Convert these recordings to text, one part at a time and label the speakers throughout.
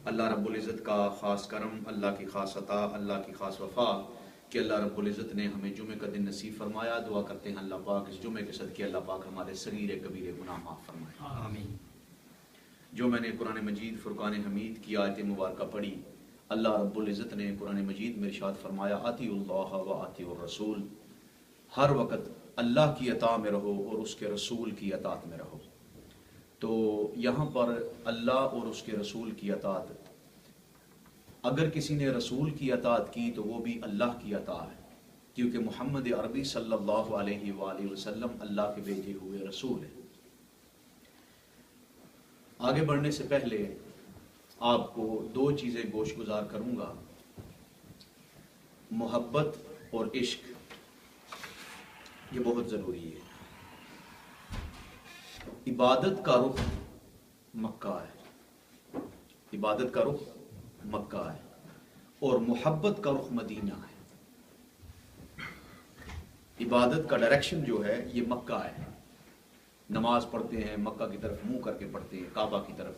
Speaker 1: اللہ رب العزت کا خاص کرم، اللہ کی خاص عطا، اللہ کی خاص وفا کہ اللہ رب العزت نے ہمیں جمعہ کا دن نصیب فرمایا۔ دعا کرتے ہیں اللہ پاک اس جمعے کے صدقے اللہ پاک ہمارے صغیر کبیر گناہ معاف فرمائے،
Speaker 2: آمین۔
Speaker 1: جو میں نے قرآن مجید فرقان حمید کی آیت مبارکہ پڑھی، اللہ رب العزت نے قرآن مجید میں ارشاد فرمایا اطیع اللہ و اطیع الرسول، ہر وقت اللہ کی اطاعت میں رہو اور اس کے رسول کی اطاعت میں رہو۔ تو یہاں پر اللہ اور اس کے رسول کی اطاعت، اگر کسی نے رسول کی اطاعت کی تو وہ بھی اللہ کی اطاعت ہے، کیونکہ محمد عربی صلی اللہ علیہ وآلہ وسلم اللہ کے بھیجے ہوئے رسول ہیں۔ آگے بڑھنے سے پہلے آپ کو دو چیزیں گوش گزار کروں گا، محبت اور عشق، یہ بہت ضروری ہے۔ عبادت کا رخ مکہ ہے، عبادت کا رخ مکہ ہے، اور محبت کا رخ مدینہ ہے۔ عبادت کا ڈائریکشن جو ہے یہ مکہ ہے، نماز پڑھتے ہیں مکہ کی طرف منہ کر کے پڑھتے ہیں، کعبہ کی طرف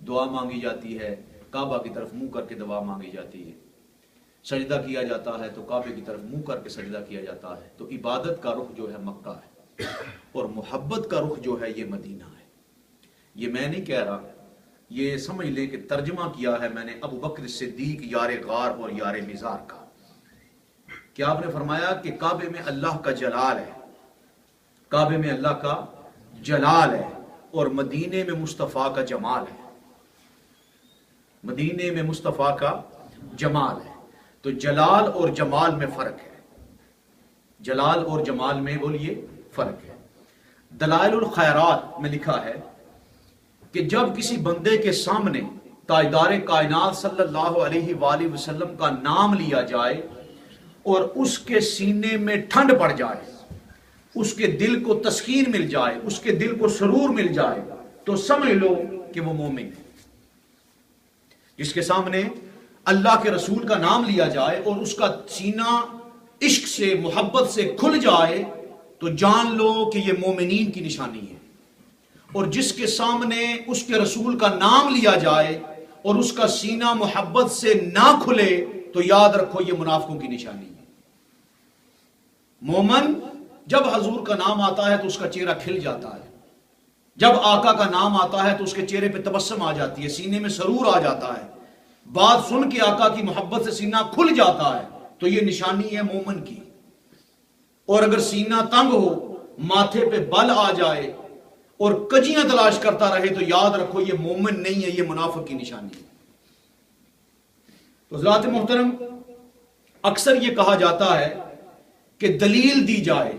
Speaker 1: دعا مانگی جاتی ہے، کعبہ کی طرف منہ کر کے دعا مانگی جاتی ہے، سجدہ کیا جاتا ہے تو کعبے کی طرف منہ کر کے سجدہ کیا جاتا ہے۔ تو عبادت کا رخ جو ہے مکہ ہے، اور محبت کا رخ جو ہے یہ مدینہ ہے۔ یہ میں نہیں کہہ رہا، یہ سمجھ لیں کہ ترجمہ کیا ہے میں نے ابو بکر صدیق یار غار اور یار مزار کا۔ کیا آپ نے فرمایا کہ کعبے میں اللہ کا جلال ہے، کعبے میں اللہ کا جلال ہے، اور مدینے میں مصطفیٰ کا جمال ہے، مدینے میں مصطفیٰ کا جمال ہے۔ تو جلال اور جمال میں فرق ہے، جلال اور جمال میں بولیے فرق ہے۔ دلائل الخیرات میں لکھا ہے کہ جب کسی بندے کے سامنے تاجدار کائنات صلی اللہ علیہ وآلہ وسلم کا نام لیا جائے اور اس کے سینے میں ٹھنڈ پڑ جائے، اس کے دل کو تسکین مل جائے، اس کے دل کو سرور مل جائے، تو سمجھ لو کہ وہ مومن ہے۔ جس کے سامنے اللہ کے رسول کا نام لیا جائے اور اس کا سینہ عشق سے محبت سے کھل جائے تو جان لو کہ یہ مومنین کی نشانی ہے۔ اور جس کے سامنے اس کے رسول کا نام لیا جائے اور اس کا سینہ محبت سے نہ کھلے تو یاد رکھو یہ منافقوں کی نشانی ہے۔ مومن جب حضور کا نام آتا ہے تو اس کا چہرہ کھل جاتا ہے، جب آقا کا نام آتا ہے تو اس کے چہرے پہ تبسم آ جاتی ہے، سینے میں سرور آ جاتا ہے، بات سن کے آقا کی محبت سے سینہ کھل جاتا ہے، تو یہ نشانی ہے مومن کی۔ اور اگر سینہ تنگ ہو، ماتھے پہ بل آ جائے اور کجیاں تلاش کرتا رہے تو یاد رکھو یہ مومن نہیں ہے، یہ منافق کی نشانی ہے۔ تو حضرات محترم، اکثر یہ کہا جاتا ہے کہ دلیل دی جائے،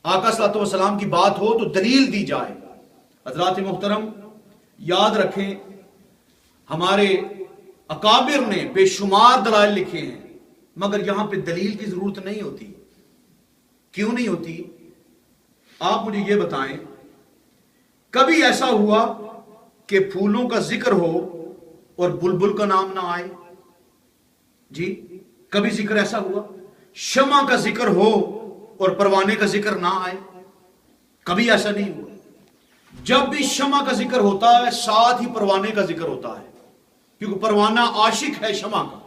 Speaker 1: آقا صلی اللہ علیہ وسلم کی بات ہو تو دلیل دی جائے۔ حضرات محترم یاد رکھیں، ہمارے اکابر نے بے شمار دلائل لکھے ہیں، مگر یہاں پہ دلیل کی ضرورت نہیں ہوتی۔ کیوں نہیں ہوتی؟ آپ مجھے یہ بتائیں، کبھی ایسا ہوا کہ پھولوں کا ذکر ہو اور بلبل کا نام نہ آئے؟ جی کبھی ذکر ایسا ہوا؟ شمع کا ذکر ہو اور پروانے کا ذکر نہ آئے؟ کبھی ایسا نہیں ہوا۔ جب بھی شمع کا ذکر ہوتا ہے ساتھ ہی پروانے کا ذکر ہوتا ہے، کیونکہ پروانہ عاشق ہے شمع کا،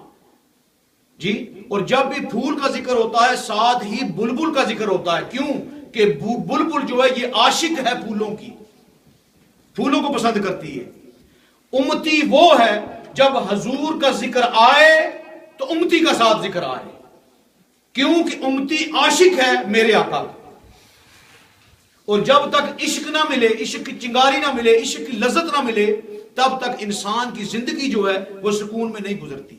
Speaker 1: جی۔ اور جب بھی پھول کا ذکر ہوتا ہے ساتھ ہی بلبل کا ذکر ہوتا ہے، کیوں کہ بلبل جو ہے یہ عاشق ہے پھولوں کی، پھولوں کو پسند کرتی ہے۔ امتی وہ ہے جب حضور کا ذکر آئے تو امتی کا ساتھ ذکر آئے، کیوں کہ امتی عاشق ہے میرے آقا کا۔ اور جب تک عشق نہ ملے، عشق کی چنگاری نہ ملے، عشق کی لذت نہ ملے، تب تک انسان کی زندگی جو ہے وہ سکون میں نہیں گزرتی،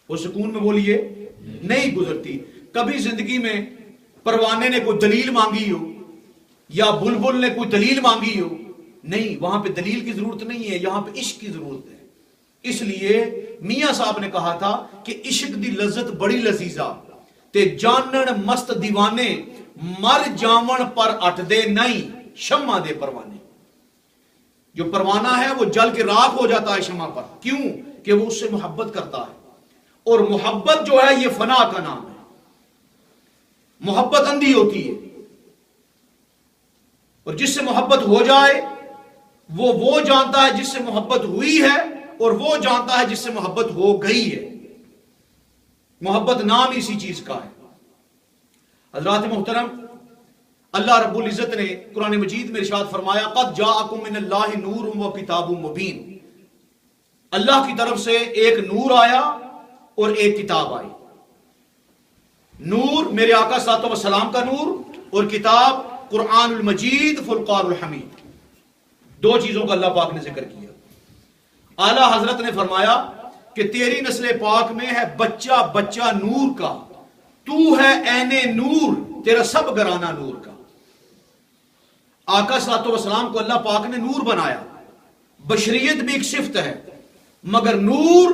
Speaker 1: وہ سکون میں بولیے نہیں گزرتی۔ کبھی زندگی میں پروانے نے کوئی دلیل مانگی ہو یا بلبل نے کوئی دلیل مانگی ہو؟ نہیں، وہاں پہ دلیل کی ضرورت نہیں ہے، یہاں پہ عشق کی ضرورت ہے۔ اس لیے میاں صاحب نے کہا تھا کہ عشق دی لذت بڑی لذیذہ تے جانن مست دیوانے، مر جاون پر اٹ دے نہیں شمع دے پروانے۔ جو پروانہ ہے وہ جل کے راکھ ہو جاتا ہے شمع پر، کیوں کہ وہ اس سے محبت کرتا ہے، اور محبت جو ہے یہ فنا کا نام ہے۔ محبت اندھی ہوتی ہے، اور جس سے محبت ہو جائے وہ جانتا ہے جس سے محبت ہوئی ہے اور وہ جانتا ہے جس سے محبت ہو گئی ہے. محبت نام اسی چیز کا ہے. حضرات محترم، اللہ رب العزت نے قرآن مجید میں ارشاد فرمایا قد جاءکم من اللہ نور و کتاب مبین. اللہ کی طرف سے ایک نور آیا اور ایک کتاب آئی. نور میرے آقا صلی اللہ علیہ وسلم کا نور اور کتاب قرآن المجید فرقان الحمید. دو چیزوں کا اللہ پاک نے ذکر کیا. اعلیٰ حضرت نے فرمایا کہ تیری نسل پاک میں ہے بچہ بچہ نور کا، تو ہے عین نور، تیرا سب گرانہ نور کا. آقا صلی اللہ علیہ وسلم کو اللہ پاک نے نور بنایا. بشریت بھی ایک صفت ہے، مگر نور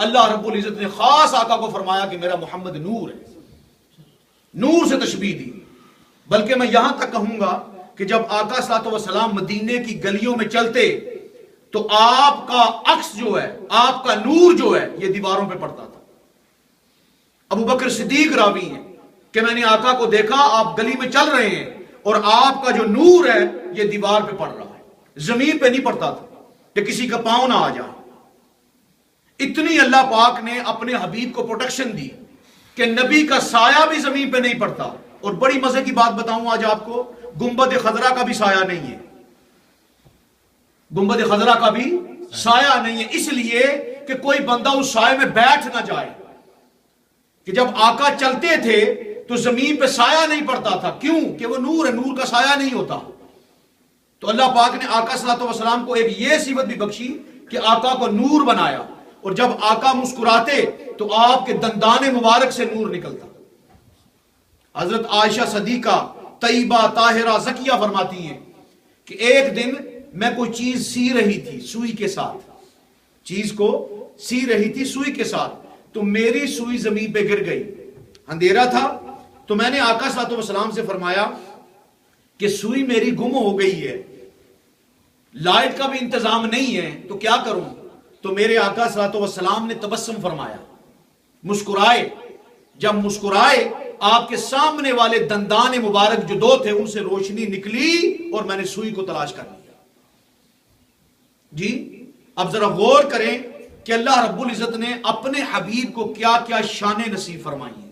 Speaker 1: اللہ رب العزت نے خاص آقا کو فرمایا کہ میرا محمد نور ہے. نور سے تشبیہ دی. بلکہ میں یہاں تک کہوں گا کہ جب آقا صلی اللہ علیہ وسلم مدینے کی گلیوں میں چلتے تو آپ کا عکس جو ہے، آپ کا نور جو ہے، یہ دیواروں پہ پڑتا تھا. ابو بکر صدیق راوی ہیں کہ میں نے آقا کو دیکھا، آپ گلی میں چل رہے ہیں اور آپ کا جو نور ہے یہ دیوار پہ پڑ رہا ہے، زمین پہ نہیں پڑتا تھا کہ کسی کا پاؤں نہ آ جائے. اتنی اللہ پاک نے اپنے حبیب کو پروٹیکشن دی کہ نبی کا سایہ بھی زمین پہ نہیں پڑتا. اور بڑی مزے کی بات بتاؤں آج آپ کو، گنبد خضرا کا بھی سایہ نہیں ہے. گنبد خضرا کا بھی سایہ نہیں ہے، اس لیے کہ کوئی بندہ اس سائے میں بیٹھ نہ جائے. کہ جب آقا چلتے تھے تو زمین پہ سایہ نہیں پڑتا تھا. کیوں؟ کہ وہ نور ہے، نور کا سایہ نہیں ہوتا. تو اللہ پاک نے آقا صلی اللہ علیہ وسلم کو ایک یہ صفت بھی بخشی کہ آقا کو نور بنایا. اور جب آقا مسکراتے تو آپ کے دندان مبارک سے نور نکلتا. حضرت عائشہ صدیقہ طیبہ طاہرہ زکیہ فرماتی ہیں کہ ایک دن میں کوئی چیز سی رہی تھی سوئی کے ساتھ، چیز کو سی رہی تھی سوئی کے ساتھ، تو میری سوئی زمین پہ گر گئی. اندھیرا تھا تو میں نے آقا صلی اللہ علیہ وسلم سے فرمایا کہ سوئی میری گم ہو گئی ہے، لائٹ کا بھی انتظام نہیں ہے تو کیا کروں؟ تو میرے آقا صلی اللہ علیہ وسلم نے تبسم فرمایا، مسکرائے. جب مسکرائے آپ کے سامنے والے دندان مبارک جو دو تھے ان سے روشنی نکلی اور میں نے سوئی کو تلاش کر لیا. جی اب ذرا غور کریں کہ اللہ رب العزت نے اپنے حبیب کو کیا کیا شان نصیب فرمائی ہے.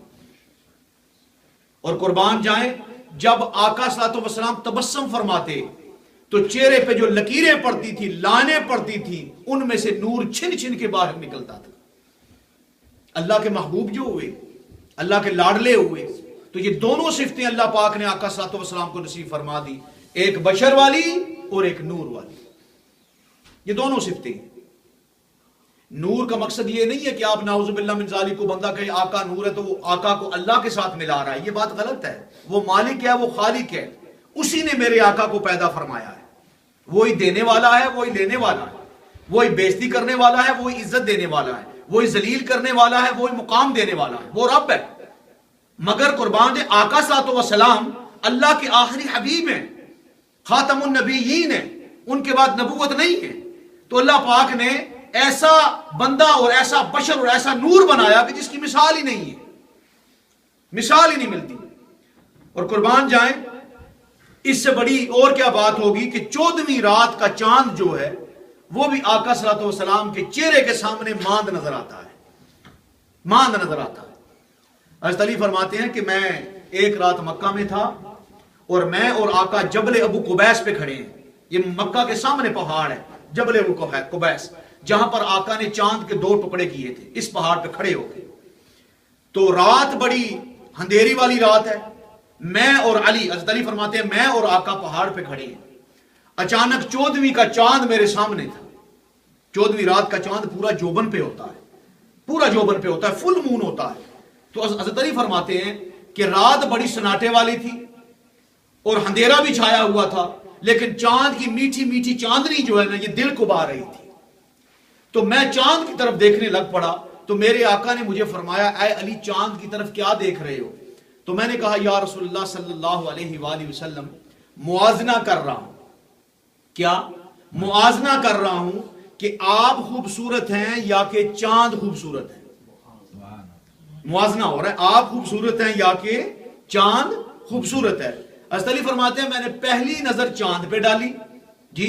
Speaker 1: اور قربان جائیں جب آقا صلی اللہ علیہ وسلم تبسم فرماتے تو چہرے پہ جو لکیریں پڑتی تھی، لانیں پڑتی تھی، ان میں سے نور چھن چھن کے باہر نکلتا تھا. اللہ کے محبوب جو ہوئے، اللہ کے لاڈلے ہوئے، تو یہ دونوں صفتیں اللہ پاک نے آقا صلی اللہ علیہ وسلم کو نصیب فرما دی، ایک بشر والی اور ایک نور والی. یہ دونوں صفتیں. نور کا مقصد یہ نہیں ہے کہ آپ نعوذ باللہ من ذالک کو بندہ کہے آقا نور ہے تو وہ آقا کو اللہ کے ساتھ ملا رہا ہے. یہ بات غلط ہے. وہ مالک ہے، وہ خالق ہے، اسی نے میرے آقا کو پیدا فرمایا ہے. وہی دینے والا ہے، وہی لینے والا ہے، وہی بےزتی کرنے والا ہے، وہی عزت دینے والا ہے، وہی ذلیل کرنے والا ہے، وہی مقام دینے والا ہے. وہ رب ہے. مگر قربان دے آقا صلی اللہ علیہ وسلم اللہ کے آخری حبیب ہیں، خاتم النبیین ہیں، ان کے بعد نبوت نہیں ہے. تو اللہ پاک نے ایسا بندہ اور ایسا بشر اور ایسا نور بنایا کہ جس کی مثال ہی نہیں ہے، مثال ہی نہیں ملتی. اور قربان جائیں اس سے بڑی اور کیا بات ہوگی کہ 14ویں رات کا چاند جو ہے وہ بھی آقا صلی اللہ علیہ وسلم کے چہرے کے سامنے ماند نظر آتا ہے، ماند نظر آتا ہے. حضرت علی فرماتے ہیں کہ میں ایک رات مکہ میں تھا اور میں اور آقا جبل ابو قبیس پہ کھڑے ہیں. یہ مکہ کے سامنے پہاڑ ہے جبل ابو قبیس، جہاں پر آقا نے چاند کے 2 ٹکڑے کیے تھے. اس پہاڑ پہ کھڑے ہو گئے تو رات بڑی اندھیری والی رات ہے. میں اور علی، حضرت علی فرماتے ہیں میں اور آقا پہاڑ پہ کھڑے ہیں. اچانک 14ویں کا چاند میرے سامنے تھا. 14ویں رات کا چاند پورا جوبن پہ ہوتا ہے، پورا جوبن پہ ہوتا ہے، فل مون ہوتا ہے. تو حضرت علی فرماتے ہیں کہ رات بڑی سناٹے والی تھی اور اندھیرا بھی چھایا ہوا تھا، لیکن چاند کی میٹھی میٹھی چاندنی جو ہے نا یہ دل کو بھا رہی تھی. تو میں چاند کی طرف دیکھنے لگ پڑا تو میرے آقا نے مجھے فرمایا اے علی چاند کی طرف کیا دیکھ رہے ہو؟ تو میں نے کہا یا رسول اللہ صلی اللہ علیہ وآلہ وسلم موازنہ کر رہا ہوں. کیا موازنہ کر رہا ہوں کہ آپ خوبصورت ہیں یا کہ چاند خوبصورت ہے. موازنہ ہو رہا ہے، آپ خوبصورت ہیں یا کہ چاند خوبصورت ہے. حضرت علی فرماتے ہیں میں نے پہلی نظر چاند پہ ڈالی جی،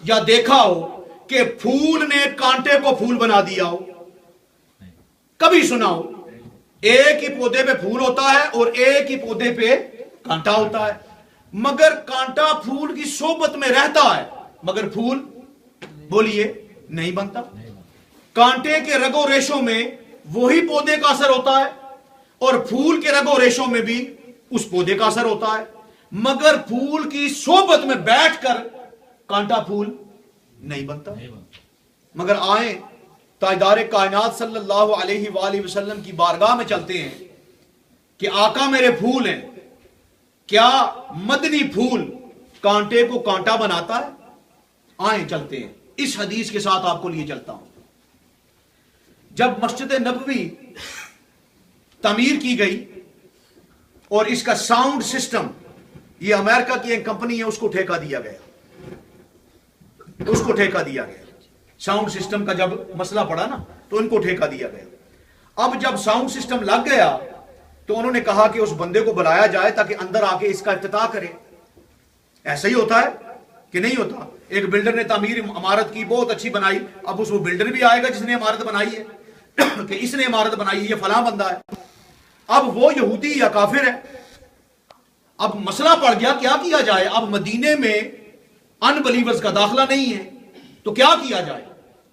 Speaker 1: یا دیکھا ہو کہ پھول نے کانٹے کو پھول بنا دیا ہو؟ کبھی سنا ہو؟ ایک ہی پودے پہ پھول ہوتا ہے اور ایک ہی پودے پہ کانٹا ہوتا ہے، مگر کانٹا پھول کی صحبت میں رہتا ہے مگر پھول بولیے نہیں بنتا۔ کانٹے کے رگ و ریشوں میں وہی پودے کا اثر ہوتا ہے اور پھول کے رگ و ریشوں میں بھی اس پودے کا اثر ہوتا ہے، مگر پھول کی صحبت میں بیٹھ کر کانٹا پھول نہیں بنتا۔ مگر آئیں تاجدار کائنات صلی اللہ علیہ وآلہ وسلم کی بارگاہ میں چلتے ہیں کہ آقا میرے پھول ہیں، کیا مدنی پھول کانٹے کو کانٹا بناتا ہے؟ آئیں چلتے ہیں، اس حدیث کے ساتھ آپ کو لیے چلتا ہوں۔ جب مسجد نبوی تعمیر کی گئی اور اس کا ساؤنڈ سسٹم، یہ امریکہ کی ایک کمپنی ہے، اس کو ٹھیکہ دیا گیا، ساؤنڈ سسٹم کا جب مسئلہ پڑا نا تو ان کو ٹھیکہ دیا گیا۔ اب جب ساؤنڈ سسٹم لگ گیا تو انہوں نے کہا کہ اس بندے کو بلایا جائے تاکہ اندر آ کے اس کا افتتاح کرے۔ ایسا ہی ہوتا ہے کہ نہیں ہوتا؟ ایک بلڈر نے تعمیر عمارت کی، بہت اچھی بنائی، اب اس وہ بلڈر بھی آئے گا جس نے عمارت بنائی ہے کہ اس نے عمارت بنائی ہے، یہ فلاں بندہ ہے۔ اب وہ یہودی یا کافر ہے۔ اب مسئلہ پڑ گیا کیا کیا جائے؟ اب مدینے میں ان بلیورز کا داخلہ نہیں ہے تو کیا کیا جائے؟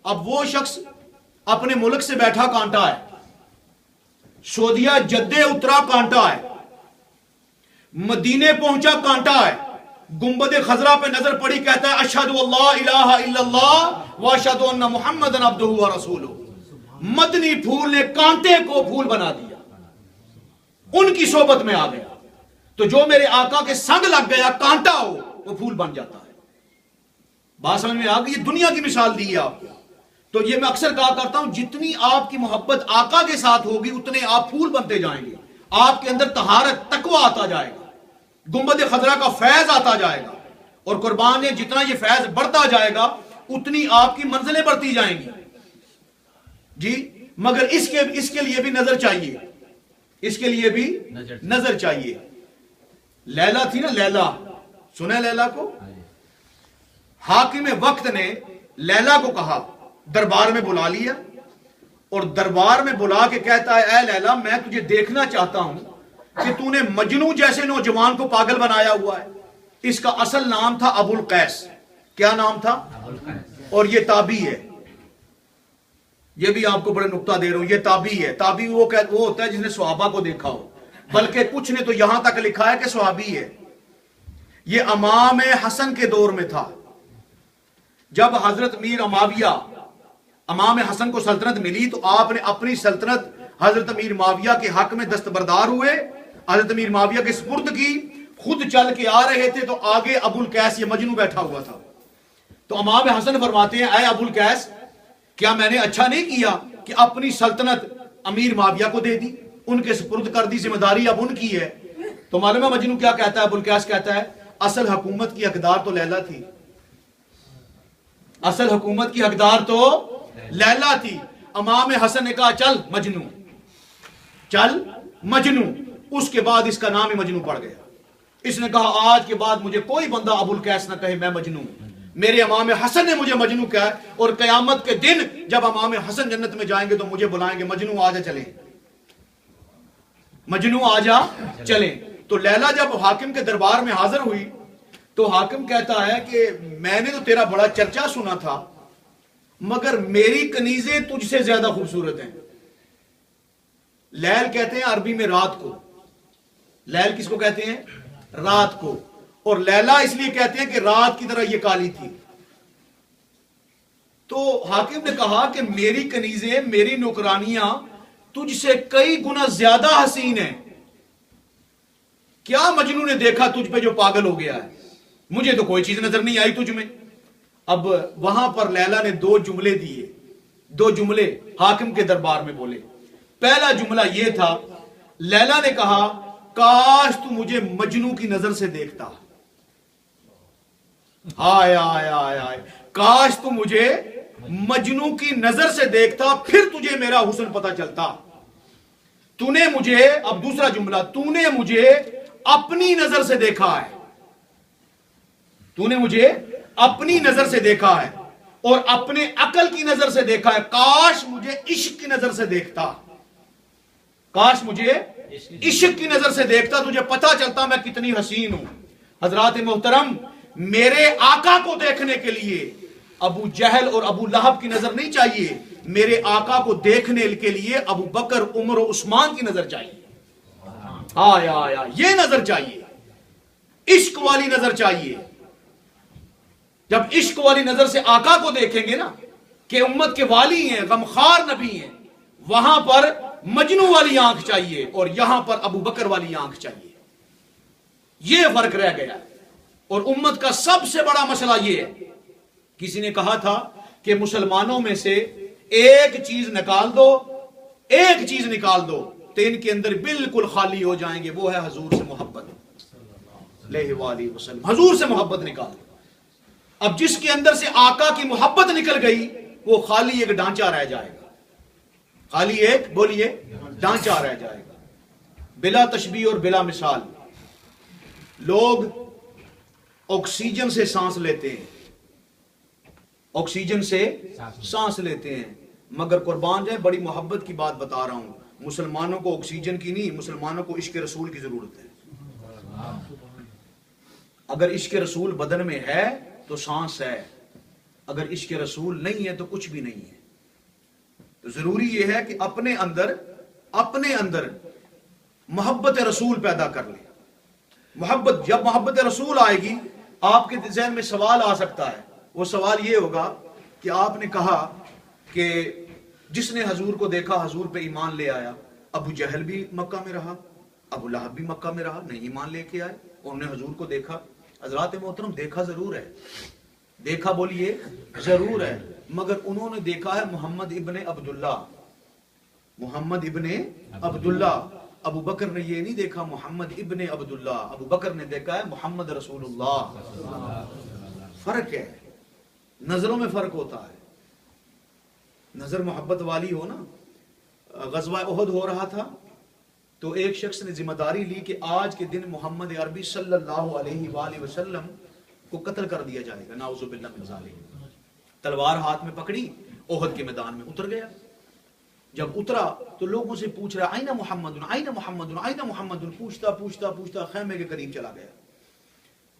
Speaker 1: اب وہ شخص اپنے ملک سے بیٹھا کانٹا ہے، سعودیہ جدے اترا کانٹا ہے، مدینے پہنچا کانٹا ہے، گنبد خضرا پہ نظر پڑی کہتا ہے اشہد اللہ الہ الا اللہ واشہد ان محمد عبدہ ورسولہ۔ مدنی پھول نے کانٹے کو پھول بنا دیا، ان کی صحبت میں آ گیا تو جو میرے آقا کے سنگ لگ گیا کانٹا ہو وہ پھول بن جاتا ہے۔ بات سمجھ میں آ گئی؟ یہ دنیا کی مثال دی ہے آپ کو۔ تو یہ میں اکثر کہا کرتا ہوں، جتنی آپ کی محبت آقا کے ساتھ ہوگی اتنے آپ پھول بنتے جائیں گے، آپ کے اندر طہارت تقوی آتا جائے گا، گنبد خضرا کا فیض آتا جائے گا، اور قربان ہے جتنا یہ فیض بڑھتا جائے گا اتنی آپ کی منزلیں بڑھتی جائیں گی جی۔ مگر اس کے لیے بھی نظر چاہیے، اس کے لیے بھی نظر چاہیے۔ لیلا تھی نا، لیلا سنا لیلا کو؟ حاکم وقت نے لیلا کو کہا، دربار میں بلا لیا اور دربار میں بلا کے کہتا ہے اے لیلا میں تجھے دیکھنا چاہتا ہوں کہ تو نے مجنو جیسے نوجوان کو پاگل بنایا ہوا ہے۔ اس کا اصل نام تھا ابو القیس۔ کیا نام تھا؟ اور یہ تابعی ہے، یہ بھی آپ کو بڑے نقطہ دے رہا ہوں، یہ تابعی ہے۔ تابعی وہ ہوتا ہے جس نے صحابہ کو دیکھا ہو، بلکہ کچھ نے تو یہاں تک لکھا ہے کہ صحابی ہے۔ یہ امام حسن کے دور میں تھا، جب حضرت میر معاویہ امام حسن کو سلطنت ملی تو آپ نے اپنی سلطنت حضرت امیر معاویہ کے حق میں دستبردار ہوئے، حضرت امیر معاویہ کے سپرد کی، خود چل کے آ رہے تھے تو آگے ابو القیس یہ مجنو بیٹھا ہوا تھا۔ تو امام حسن فرماتے ہیں اے ابو القیس کیا میں نے اچھا نہیں کیا کہ اپنی سلطنت امیر معاویہ کو دے دی، ان کے سپرد کر دی، ذمہ داری اب ان کی ہے۔ تو معلوم ہے مجنو کیا کہتا ہے؟ ابو القیس کہتا ہے اصل حکومت کی حقدار تو لیلا تھی، اصل حکومت کی حقدار تو لیلا تھی۔ امام حسن نے کہا چل مجنو، چل مجنو۔ اس کے بعد اس کا نام ہی مجنو پڑ گیا۔ اس نے کہا آج کے بعد مجھے کوئی بندہ ابو القیس نہ کہے میں مجنو ہوں، میرے امام حسن نے مجھے مجنو کہا ہے، اور قیامت کے دن جب امام حسن جنت میں جائیں گے تو مجھے بلائیں گے مجنو آ جا چلیں، مجنو آ جا چلیں۔ تو لیلا جب حاکم کے دربار میں حاضر ہوئی تو حاکم کہتا ہے کہ میں نے تو تیرا بڑا چرچا سنا تھا مگر میری کنیزیں تجھ سے زیادہ خوبصورت ہیں۔ لیل کہتے ہیں عربی میں رات کو، لیل کس کو کہتے ہیں؟ رات کو، اور لیلا اس لیے کہتے ہیں کہ رات کی طرح یہ کالی تھی۔ تو حاکم نے کہا کہ میری کنیزیں، میری نوکرانیاں تجھ سے کئی گنا زیادہ حسین ہیں، کیا مجنون نے دیکھا تجھ پہ جو پاگل ہو گیا ہے؟ مجھے تو کوئی چیز نظر نہیں آئی تجھ میں۔ اب وہاں پر لیلا نے دو جملے دیے، دو جملے حاکم کے دربار میں بولے۔ پہلا جملہ یہ تھا، لیلا نے کہا کاش تو مجھے مجنو کی نظر سے دیکھتا، آئے آئے آئے آئے، کاش تو مجھے مجنو کی نظر سے دیکھتا پھر تجھے میرا حسن پتہ چلتا۔ تو نے مجھے، اب دوسرا جملہ، تو نے مجھے اپنی نظر سے دیکھا ہے، تو نے مجھے اپنی نظر سے دیکھا ہے اور اپنے عقل کی نظر سے دیکھا ہے. کاش مجھے عشق کی نظر سے دیکھتا, کاش مجھے عشق کی نظر سے دیکھتا, تجھے پتا چلتا میں کتنی حسین ہوں. حضرات محترم, میرے آقا کو دیکھنے کے لیے ابو جہل اور ابو لہب کی نظر نہیں چاہیے, میرے آقا کو دیکھنے کے لیے ابو بکر, عمر و عثمان کی نظر چاہیے. آیا یہ نظر چاہیے, عشق والی نظر چاہیے. جب عشق والی نظر سے آقا کو دیکھیں گے نا کہ امت کے والی ہیں, غمخوار نبی ہیں, وہاں پر مجنو والی آنکھ چاہیے اور یہاں پر ابو بکر والی آنکھ چاہیے. یہ فرق رہ گیا. اور امت کا سب سے بڑا مسئلہ یہ ہے, کسی نے کہا تھا کہ مسلمانوں میں سے ایک چیز نکال دو, ایک چیز نکال دو تو ان کے اندر بالکل خالی ہو جائیں گے, وہ ہے حضور سے محبت علیہ وآلہ وسلم. حضور سے محبت نکال دو. اب جس کے اندر سے آقا کی محبت نکل گئی وہ خالی ایک ڈھانچہ رہ جائے گا, خالی ایک, بولیے, ڈھانچہ رہ جائے گا, بلا تشبیہ اور بلا مثال. لوگ آکسیجن سے سانس لیتے ہیں, آکسیجن سے سانس لیتے ہیں, مگر قربان جائیں بڑی محبت کی بات بتا رہا ہوں, مسلمانوں کو آکسیجن کی نہیں, مسلمانوں کو عشق رسول کی ضرورت ہے. اگر عشق رسول بدن میں ہے تو سانس ہے, اگر عشق رسول نہیں ہے تو کچھ بھی نہیں ہے. تو ضروری یہ ہے کہ اپنے اندر محبت رسول پیدا کر لیں. محبت, جب محبت رسول آئے گی آپ کے ذہن میں سوال آ سکتا ہے. وہ سوال یہ ہوگا کہ آپ نے کہا کہ جس نے حضور کو دیکھا حضور پہ ایمان لے آیا. ابو جہل بھی مکہ میں رہا, ابو لہب بھی مکہ میں رہا, نہیں ایمان لے کے آئے, انہوں نے حضور کو دیکھا. حضرات محترم, دیکھا ضرور ہے, دیکھا بولیے ضرور ہے, مگر انہوں نے دیکھا ہے محمد ابن عبداللہ, محمد ابن عبداللہ. ابو بکر نے یہ نہیں دیکھا محمد ابن عبداللہ, ابو بکر نے دیکھا ہے محمد رسول اللہ. فرق ہے, نظروں میں فرق ہوتا ہے. نظر محبت والی ہو نا. غزوہ احد ہو رہا تھا تو ایک شخص نے ذمہ داری لی کہ آج کے دن محمد عربی صلی اللہ علیہ وآلہ وسلم کو قتل کر دیا جائے گا, نعوذ باللہ من ذالک. تلوار ہاتھ میں پکڑی, احد کے میدان میں اتر گیا. جب اترا تو لوگوں سے پوچھ رہا آئین محمد, آئین محمد, آئین محمد, پوچھتا پوچھتا پوچھتا خیمے کے قریب چلا گیا.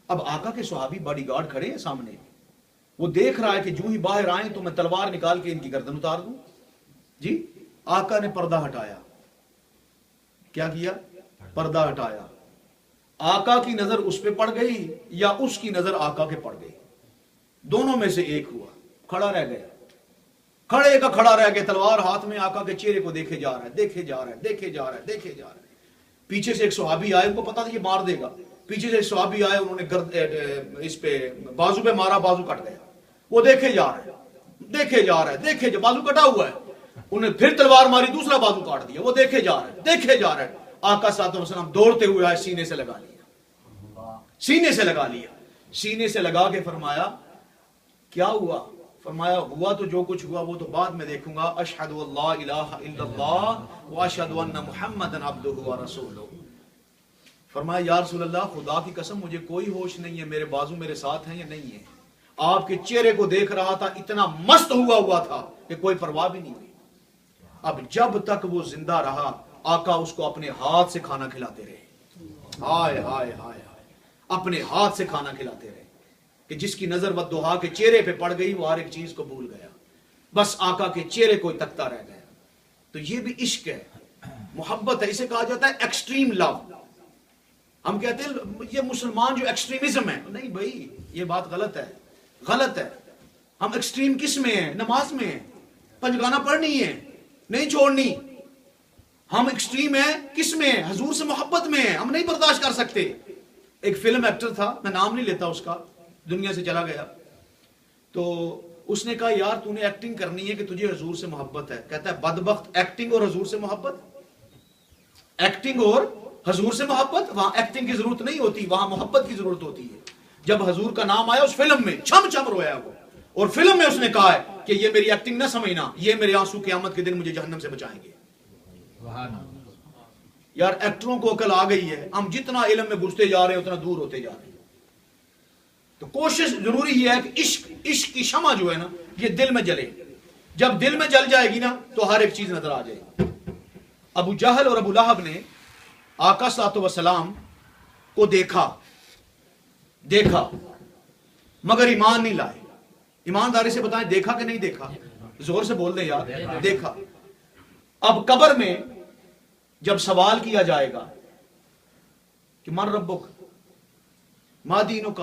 Speaker 1: اب آقا کے صحابی باڈی گارڈ کھڑے ہیں سامنے, وہ دیکھ رہا ہے کہ جو ہی باہر آئیں تو میں تلوار نکال کے ان کی گردن اتار دوں. جی, آقا نے پردہ ہٹایا. کیا کیا؟ پردہ ہٹایا. آقا کی نظر اس پہ پڑ گئی یا اس کی نظر آقا کے پڑ گئی؟ دونوں میں سے ایک ہوا. کھڑا رہ گیا, کھڑے کا کھڑا رہ گیا, تلوار ہاتھ میں, آقا کے چہرے کو دیکھے جا رہا ہے, دیکھے جا رہا ہے, دیکھے جا رہا ہے, دیکھے جا رہا ہے. پیچھے سے ایک صحابی آئے, ان کو پتا تھا یہ مار دے گا. پیچھے سے ایک صحابی آئے, انہوں نے اس پہ بازو پہ مارا, بازو کٹ گیا. وہ دیکھے جا رہا ہے, دیکھے جا رہا ہے, دیکھے جا, بازو کٹا ہوا ہے. انہیں پھر تلوار ماری, دوسرا بازو کاٹ دیا. وہ دیکھے جا رہا ہے, دیکھے جا رہا ہے. آقا صلی اللہ علیہ وسلم دوڑتے ہوئے آئے, سینے سے لگا لیا, سینے سے لگا لیا, سینے سے لگا کے فرمایا کیا ہوا؟ فرمایا ہوا تو جو کچھ ہوا وہ تو بعد میں دیکھوں گا. اشہد اللہ الہ الا اللہ واشہد ان محمدا عبدہ ورسولہ. فرمایا یا رسول اللہ, خدا کی قسم مجھے کوئی ہوش نہیں ہے, میرے بازو میرے ساتھ ہیں یا نہیں ہے. آپ کے چہرے کو دیکھ رہا تھا, اتنا مست ہوا تھا کہ کوئی پرواہ بھی نہیں ہوئی. اب جب تک وہ زندہ رہا آقا اس کو اپنے ہاتھ سے کھانا کھلاتے رہے. ہائے ہائے ہائے ہائے, اپنے ہاتھ سے کھانا کھلاتے رہے کہ جس کی نظر والدہا کے چہرے پہ پڑ گئی وہ ہر ایک چیز کو بھول گیا, بس آقا کے چہرے کو تکتا رہ گیا. تو یہ بھی عشق ہے, محبت ہے. اسے کہا جاتا ہے ایکسٹریم لو. ہم کہتے ہیں یہ مسلمان جو ایکسٹریمزم ہے, نہیں بھائی یہ بات غلط ہے, غلط ہے. ہم ایکسٹریم کس میں ہیں؟ نماز میں ہیں, پنجگانہ پڑھنی ہے, نہیں چھوڑنی. ہم ایکسٹریم ہیں کس میں ہیں؟ حضور سے محبت میں ہیں, ہم نہیں برداشت کر سکتے. ایک فلم ایکٹر تھا, میں نام نہیں لیتا اس کا, دنیا سے چلا گیا. تو اس نے کہا یار تو نے ایکٹنگ کرنی ہے کہ تجھے حضور سے محبت ہے. کہتا ہے بدبخت, ایکٹنگ اور حضور سے محبت, ایکٹنگ اور حضور سے محبت, وہاں ایکٹنگ کی ضرورت نہیں ہوتی, وہاں محبت کی ضرورت ہوتی ہے. جب حضور کا نام آیا اس فلم میں چھم چھم رویا وہ, اور فلم میں اس نے کہا ہے کہ یہ میری ایکٹنگ نہ سمجھنا, یہ میرے آنسو قیامت کے دن مجھے جہنم سے بچائیں گے. یار ایکٹروں کو عقل آ گئی ہے, ہم جتنا علم میں گھستے جا رہے ہیں اتنا دور ہوتے جا رہے ہیں. تو کوشش ضروری یہ ہے کہ عشق کی شمع جو ہے نا یہ دل میں جلے. جب دل میں جل جائے گی نا تو ہر ایک چیز نظر آ جائے گی. ابو جہل اور ابو لہب نے آقا صلی اللہ علیہ وسلم کو دیکھا مگر ایمان نہیں لائے. ایمانداری سے بتائیں دیکھا کہ نہیں دیکھا؟ زور سے بول دیں یار. دیکھا. اب قبر میں جب سوال کیا جائے گا کہ من ربک ما دینک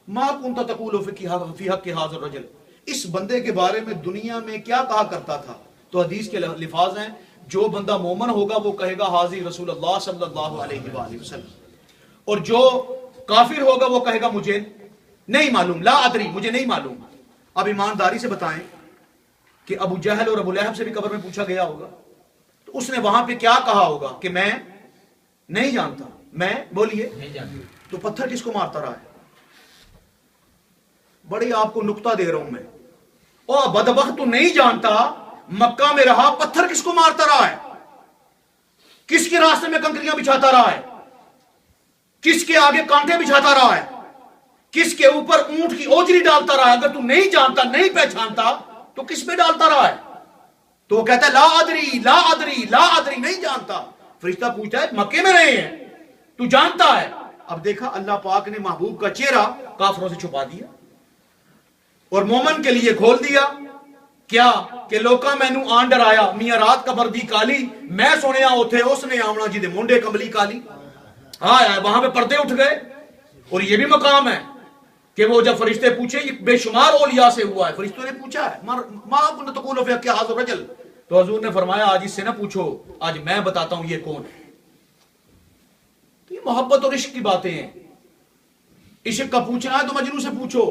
Speaker 1: ما کنت تقول فی حق ھذا الرجل، اس بندے کے بارے میں دنیا میں کیا کہا کرتا تھا؟ تو حدیث کے الفاظ ہیں جو بندہ مومن ہوگا وہ کہے گا حاضی رسول اللہ صلی اللہ علیہ وآلہ وسلم، اور جو کافر ہوگا وہ کہے گا مجھے نہیں معلوم، لا ادری، مجھے نہیں معلوم. اب ایمانداری سے بتائیں کہ ابو جہل اور ابو لہب سے بھی قبر میں پوچھا گیا ہوگا تو اس نے وہاں پہ کیا کہا ہوگا کہ میں نہیں جانتا. میں بولیے تو پتھر کس کو مارتا رہا ہے؟ بڑی آپ کو نقطہ دے رہا ہوں میں. او بدبخت تو نہیں جانتا مکہ میں رہا پتھر کس کو مارتا رہا ہے؟ کس کے راستے میں کنکریاں بچھاتا رہا ہے؟ کس کے آگے کانٹے بچھاتا رہا ہے؟ کس کے اوپر اونٹ کی اوجری ڈالتا رہا ہے؟ اگر تو نہیں جانتا نہیں پہچانتا تو کس پہ ڈالتا رہا ہے؟ تو وہ کہتا ہے لا ادری لا ادری لا ادری، نہیں جانتا. فرشتہ پوچھتا ہے مکے میں رہے ہیں تو جانتا ہے. اب دیکھا اللہ پاک نے محبوب کا چہرہ کافروں سے چھپا دیا اور مومن کے لیے کھول دیا. کیا کہ لوکاں مینو آن ڈرایا میاں رات کا بردی کالی، میں سنیا اوتھے اس نے آمنا جی دے منڈے کملی کالی. ہاں وہاں پہ پردے اٹھ گئے. اور یہ بھی مقام ہے کہ وہ جب فرشتے پوچھے یہ بے شمار اولیاء سے ہوا ہے، فرشتوں نے پوچھا ہے ما کنت تقول فی حق ھذا الرجل، تو حضور نے فرمایا آج اس سے نہ پوچھو، آج میں بتاتا ہوں یہ کون ہے. تو یہ محبت اور عشق کی باتیں ہیں. عشق کا پوچھنا ہے تو مجنوں سے پوچھو،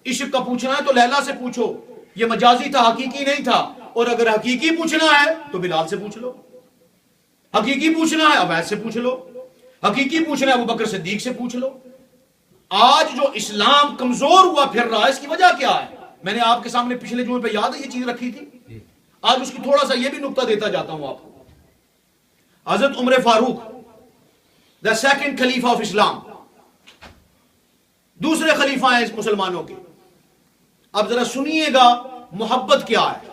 Speaker 1: عشق کا پوچھنا ہے تو لیلا سے پوچھو. یہ مجازی تھا، حقیقی نہیں تھا. اور اگر حقیقی پوچھنا ہے تو بلال سے پوچھ لو، حقیقی پوچھنا ہے عبید سے پوچھ لو، حقیقی پوچھنا ہے ابوبکر صدیق سے پوچھ لو. آج جو اسلام کمزور ہوا پھر رہا ہے اس کی وجہ کیا ہے؟ میں نے آپ کے سامنے پچھلے جمعے پہ یاد ہے یہ چیز رکھی تھی. آج اس کی تھوڑا سا یہ بھی نقطہ دیتا جاتا ہوں آپ کو. حضرت عمر فاروق دا سیکنڈ خلیفہ آف اسلام، دوسرے خلیفہ ہیں مسلمانوں کے. اب ذرا سنیے گا محبت کیا ہے.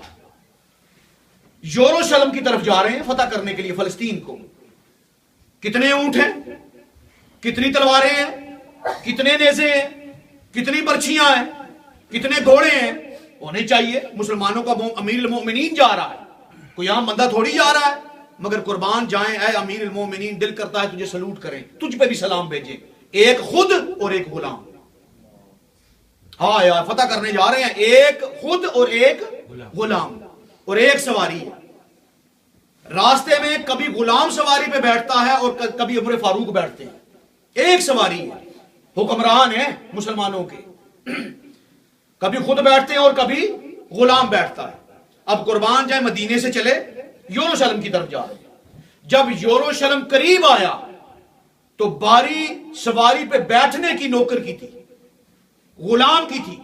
Speaker 1: یروشلم کی طرف جا رہے ہیں فتح کرنے کے لیے فلسطین کو. کتنے اونٹ ہیں، کتنی تلواریں ہیں، کتنے نیزے ہیں، کتنی برچیاں ہیں، کتنے گھوڑے ہیں. ہونے چاہیے. مسلمانوں کا امیر المومنین جا رہا ہے، کوئی عام بندہ تھوڑی جا رہا ہے. مگر قربان جائیں اے امیر المومنین، دل کرتا ہے تجھے سلوٹ کریں، تجھ پہ بھی سلام بھیجیں. ایک خود اور ایک غلام. ہاں یار فتح کرنے جا رہے ہیں، ایک خود اور ایک غلام اور ایک سواری ہے. راستے میں کبھی غلام سواری پہ بیٹھتا ہے اور کبھی عمر فاروق بیٹھتے ہیں. ایک سواری ہے، حکمران ہے مسلمانوں کے. کبھی خود بیٹھتے ہیں اور کبھی غلام بیٹھتا ہے. اب قربان جائے مدینے سے چلے یروشلم کی طرف جا رہے ہیں. جب یروشلم قریب آیا تو باری سواری پہ بیٹھنے کی نوکر کی تھی، غلام کی تھی.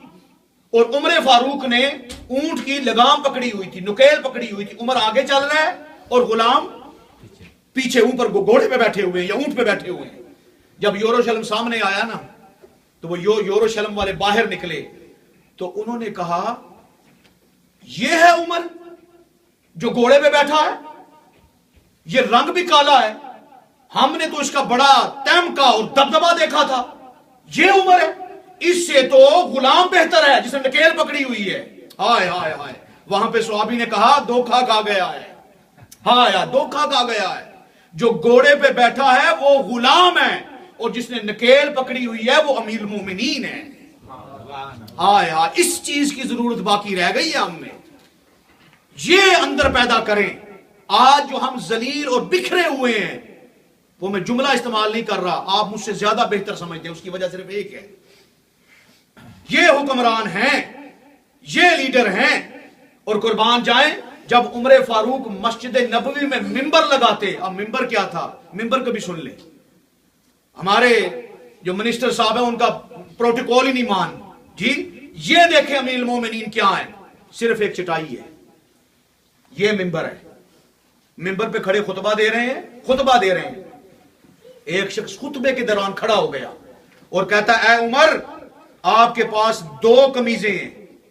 Speaker 1: اور عمر فاروق نے اونٹ کی لگام پکڑی ہوئی تھی، نکیل پکڑی ہوئی تھی. عمر آگے چل رہا ہے اور غلام پیچھے اوپر گھوڑے پہ بیٹھے ہوئے ہیں یا اونٹ پہ بیٹھے ہوئے ہیں. جب یروشلم سامنے آیا نا تو وہ یروشلم والے باہر نکلے تو انہوں نے کہا یہ ہے عمر جو گھوڑے پہ بیٹھا ہے، یہ رنگ بھی کالا ہے، ہم نے تو اس کا بڑا تمکا اور دبدبا دیکھا تھا. یہ عمر ہے، اس سے تو غلام بہتر ہے جس نے نکیل پکڑی ہوئی ہے. ہائے ہائے ہائے. وہاں پہ صحابی نے کہا دھوکھا کھا گیا ہے. ہاں یار دھوکھا کھا گیا ہے. جو گھوڑے پہ بیٹھا ہے وہ غلام ہے اور جس نے نکیل پکڑی ہوئی ہے وہ امیر المومنین ہے. ہاں یار اس چیز کی ضرورت باقی رہ گئی ہے ہم میں. یہ اندر پیدا کریں. آج جو ہم ذلیل اور بکھرے ہوئے ہیں، وہ میں جملہ استعمال نہیں کر رہا، آپ مجھ سے زیادہ بہتر سمجھتے ہیں، اس کی وجہ صرف ایک ہے. یہ حکمران ہیں، یہ لیڈر ہیں. اور قربان جائیں جب عمر فاروق مسجد نبوی میں ممبر لگاتے، اب ممبر کیا تھا، ممبر کو بھی سن لیں. ہمارے جو منسٹر صاحب ہیں ان کا پروٹوکول ہی نہیں مان جی. یہ دیکھیں امیر المومنین کیا ہے، صرف ایک چٹائی ہے، یہ ممبر ہے. ممبر پہ کھڑے خطبہ دے رہے ہیں. ایک شخص خطبے کے دوران کھڑا ہو گیا اور کہتا ہے اے عمر آپ کے پاس 2 قمیضیں ہیں،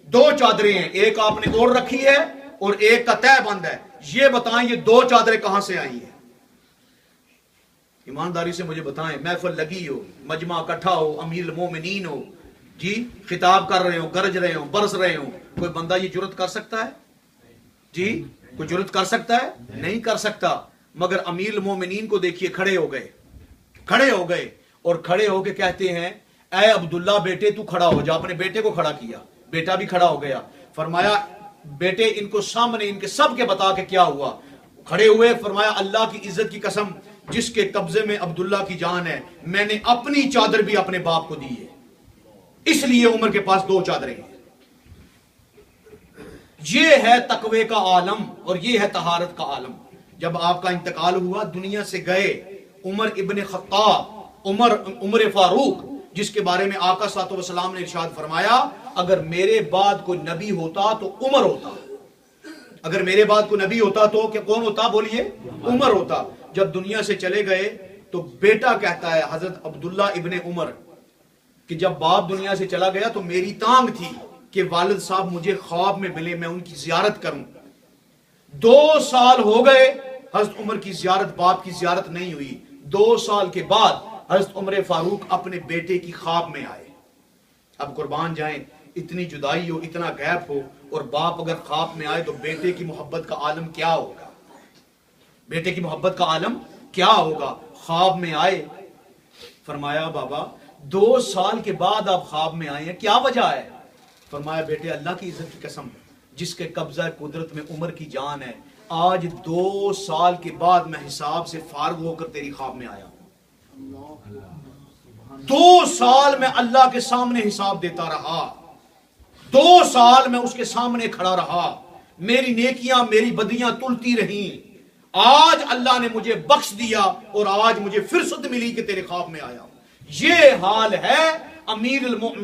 Speaker 1: 2 چادریں ہیں، ایک آپ نے اوڑھ رکھی ہے اور ایک کا تہ بند ہے، یہ بتائیں یہ 2 چادریں کہاں سے آئی ہیں؟ ایمانداری سے مجھے بتائیں، محفل لگی ہو، مجمع اکٹھا ہو، امیر المومنین ہو، جی خطاب کر رہے ہو، گرج رہے ہو، برس رہے ہو، کوئی بندہ یہ جرت کر سکتا ہے؟ جی کوئی جرت کر سکتا ہے؟ نہیں کر سکتا۔ مگر امیر المومنین کو دیکھیے، کھڑے ہو گئے اور کھڑے ہو کے کہتے ہیں اے عبداللہ بیٹے تو کھڑا ہو جا۔ اپنے بیٹے کو کھڑا کیا، بیٹا بھی کھڑا ہو گیا۔ فرمایا بیٹے ان کو سامنے ان کے سب کے بتا کہ کیا ہوا۔ کھڑے ہوئے، فرمایا اللہ کی عزت کی قسم جس کے قبضے میں عبداللہ کی جان ہے، میں نے اپنی چادر بھی اپنے باپ کو دی ہے، اس لیے عمر کے پاس 2 چادریں ہیں۔ یہ ہے تقوی کا عالم اور یہ ہے طہارت کا عالم۔ جب آپ کا انتقال ہوا، دنیا سے گئے عمر ابن خطاب، عمر فاروق، جس کے بارے میں آقا صلی اللہ علیہ وسلم نے ارشاد فرمایا اگر میرے بعد کوئی نبی ہوتا تو عمر ہوتا، اگر میرے بعد کوئی نبی ہوتا تو کہ کون ہوتا؟ بولیے، عمر ہوتا۔ جب دنیا سے چلے گئے تو بیٹا کہتا ہے حضرت عبداللہ ابن عمر کہ جب باپ دنیا سے چلا گیا تو میری تانگ تھی کہ والد صاحب مجھے خواب میں ملے، میں ان کی زیارت کروں۔ 2 سال ہو گئے، حضرت عمر کی زیارت، باپ کی زیارت نہیں ہوئی۔ 2 سال کے بعد حضرت عمر فاروق اپنے بیٹے کی خواب میں آئے۔ اب قربان جائیں، اتنی جدائی ہو، اتنا غیب ہو، اور باپ اگر خواب میں آئے تو بیٹے کی محبت کا عالم کیا ہوگا؟ بیٹے کی محبت کا عالم کیا ہوگا؟ خواب میں آئے، فرمایا بابا 2 سال کے بعد آپ خواب میں آئے ہیں، کیا وجہ ہے؟ فرمایا بیٹے اللہ کی عزت کی قسم جس کے قبضہ قدرت میں عمر کی جان ہے، آج 2 سال کے بعد میں حساب سے فارغ ہو کر تیری خواب میں آیا ہوں۔ 2 سال میں اللہ کے سامنے حساب دیتا رہا، 2 سال میں اس کے سامنے کھڑا رہا، میری نیکیاں میری بدیاں تلتی رہیں، آج اللہ نے مجھے بخش دیا اور آج مجھے فرصت ملی کہ تیرے خواب میں آیا ہوں۔ یہ حال ہے امیر المؤمنین